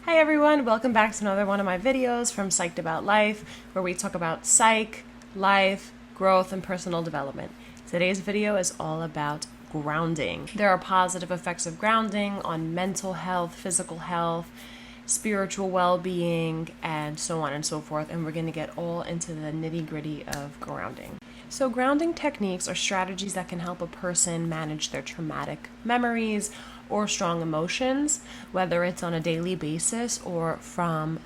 Hi everyone, welcome back to another one of my videos from Psyched About Life, where we talk about psych, life, growth, and personal development. Today's video is all about grounding. There are positive effects of grounding on mental health, physical health, spiritual well-being, and so on and so forth, and we're going to get all into the nitty-gritty of grounding. So grounding techniques are strategies that can help a person manage their traumatic memories or strong emotions, whether it's on a daily basis or from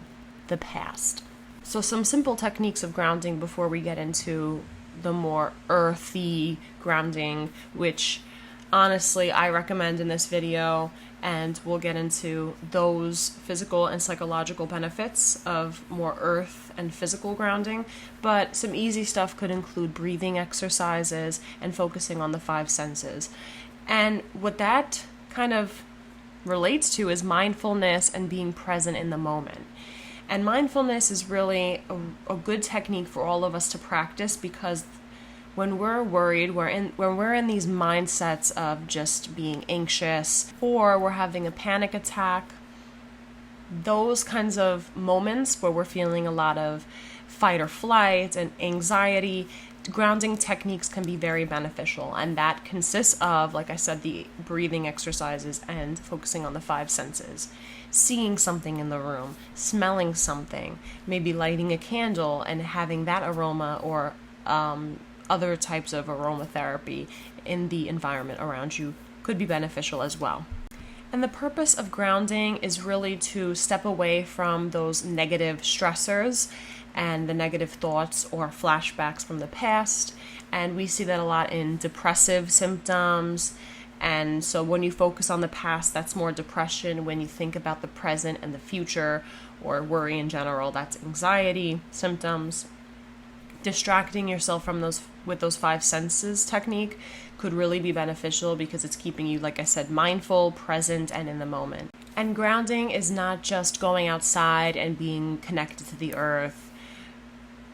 the past. So some simple techniques of grounding before we get into the more earthy grounding, which honestly I recommend in this video, and we'll get into those physical and psychological benefits of more earth and physical grounding. But some easy stuff could include breathing exercises and focusing on the five senses. And what that kind of relates to is mindfulness and being present in the moment. And mindfulness is really a good technique for all of us to practice, because when we're worried, when we're in these mindsets of just being anxious, or we're having a panic attack, those kinds of moments where we're feeling a lot of fight or flight and anxiety, grounding techniques can be very beneficial. And that consists of, like I said, the breathing exercises and focusing on the five senses. Seeing something in the room, smelling something, maybe lighting a candle and having that aroma, or other types of aromatherapy in the environment around you could be beneficial as well. And the purpose of grounding is really to step away from those negative stressors and the negative thoughts or flashbacks from the past. And we see that a lot in depressive symptoms. And so when you focus on the past, that's more depression. When you think about the present and the future, or worry in general, that's anxiety symptoms. Distracting yourself from those with those five senses technique could really be beneficial, because it's keeping you, like I said, mindful, present, and in the moment. And grounding is not just going outside and being connected to the earth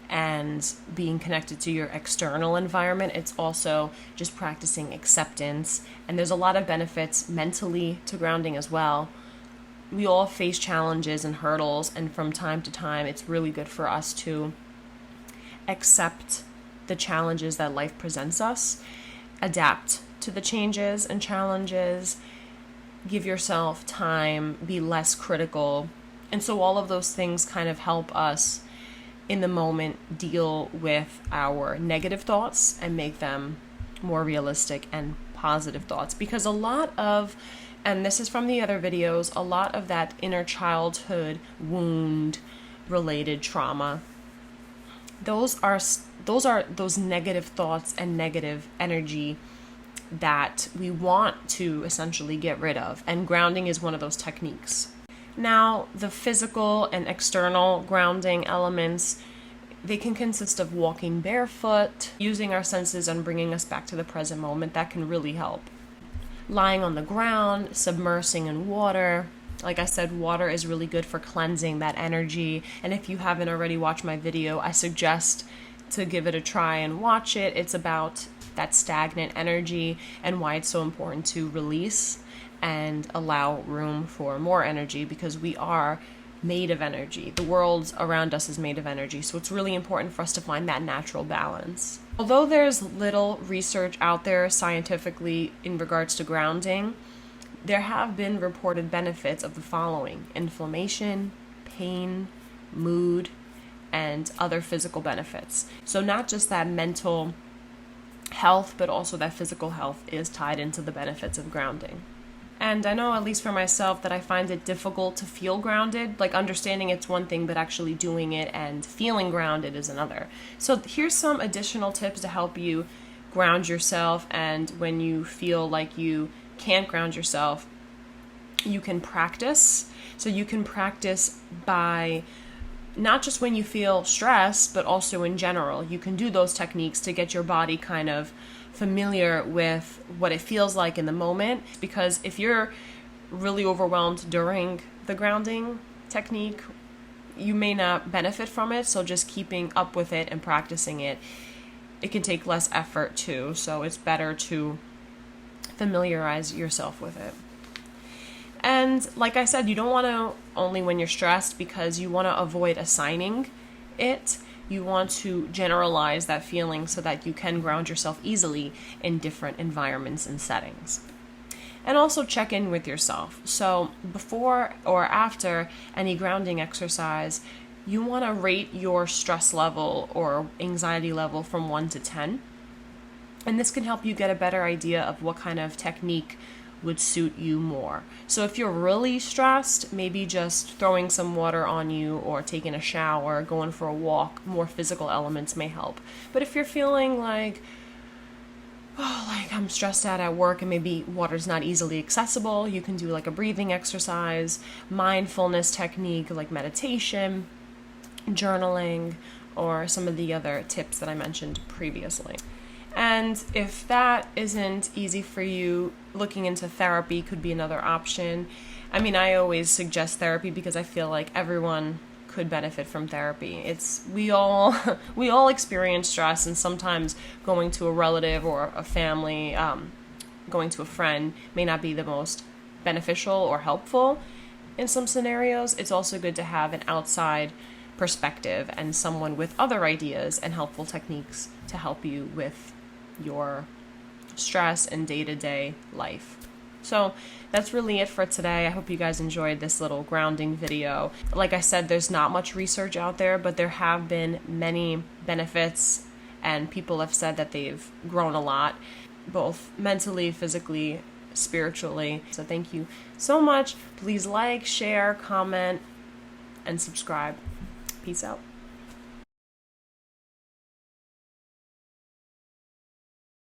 and being connected to your external environment. It's also just practicing acceptance. And there's a lot of benefits mentally to grounding as well. We all face challenges and hurdles, and from time to time, it's really good for us to accept the challenges that life presents us, adapt to the changes and challenges, give yourself time, be less critical. And so all of those things kind of help us in the moment deal with our negative thoughts and make them more realistic and positive thoughts. Because a lot of, and this is from the other videos, a lot of that inner childhood wound related trauma, those are those negative thoughts and negative energy that we want to essentially get rid of. And grounding is one of those techniques. Now, the physical and external grounding elements, they can consist of walking barefoot, using our senses and bringing us back to the present moment. That can really help. Lying on the ground, submersing in water. Like I said, water is really good for cleansing that energy. And if you haven't already watched my video, I suggest to give it a try and watch it. It's about that stagnant energy and why it's so important to release and allow room for more energy, because we are made of energy. The world around us is made of energy. So it's really important for us to find that natural balance. Although there's little research out there scientifically in regards to grounding, there have been reported benefits of the following: inflammation, pain, mood, and other physical benefits. So not just that mental health, but also that physical health is tied into the benefits of grounding. And I know, at least for myself, that I find it difficult to feel grounded. Like, understanding it's one thing, but actually doing it and feeling grounded is another. So here's some additional tips to help you ground yourself. And when you feel like you can't ground yourself, you can practice. So you can practice by not just when you feel stressed, but also in general. You can do those techniques to get your body kind of familiar with what it feels like in the moment. Because if you're really overwhelmed during the grounding technique, you may not benefit from it. So just keeping up with it and practicing it, it can take less effort too. So it's better to familiarize yourself with it. And like I said, you don't want to only when you're stressed, because you want to avoid assigning it. You want to generalize that feeling so that you can ground yourself easily in different environments and settings. And also check in with yourself. So before or after any grounding exercise, you want to rate your stress level or anxiety level from 1 to 10. And this can help you get a better idea of what kind of technique would suit you more. So if you're really stressed, maybe just throwing some water on you or taking a shower, going for a walk, more physical elements may help. But if you're feeling like, like I'm stressed out at work and maybe water's not easily accessible, you can do like a breathing exercise, mindfulness technique like meditation, journaling, or some of the other tips that I mentioned previously. And if that isn't easy for you, looking into therapy could be another option. I mean, I always suggest therapy because I feel like everyone could benefit from therapy. We all experience stress, and sometimes going to a relative or a family, going to a friend may not be the most beneficial or helpful in some scenarios. It's also good to have an outside perspective and someone with other ideas and helpful techniques to help you with your stress and day-to-day life. So that's really it for today. I hope you guys enjoyed this little grounding video. Like I said, there's not much research out there, but there have been many benefits, and people have said that they've grown a lot, both mentally, physically, spiritually. So thank you so much. Please like, share, comment, and subscribe. Peace out.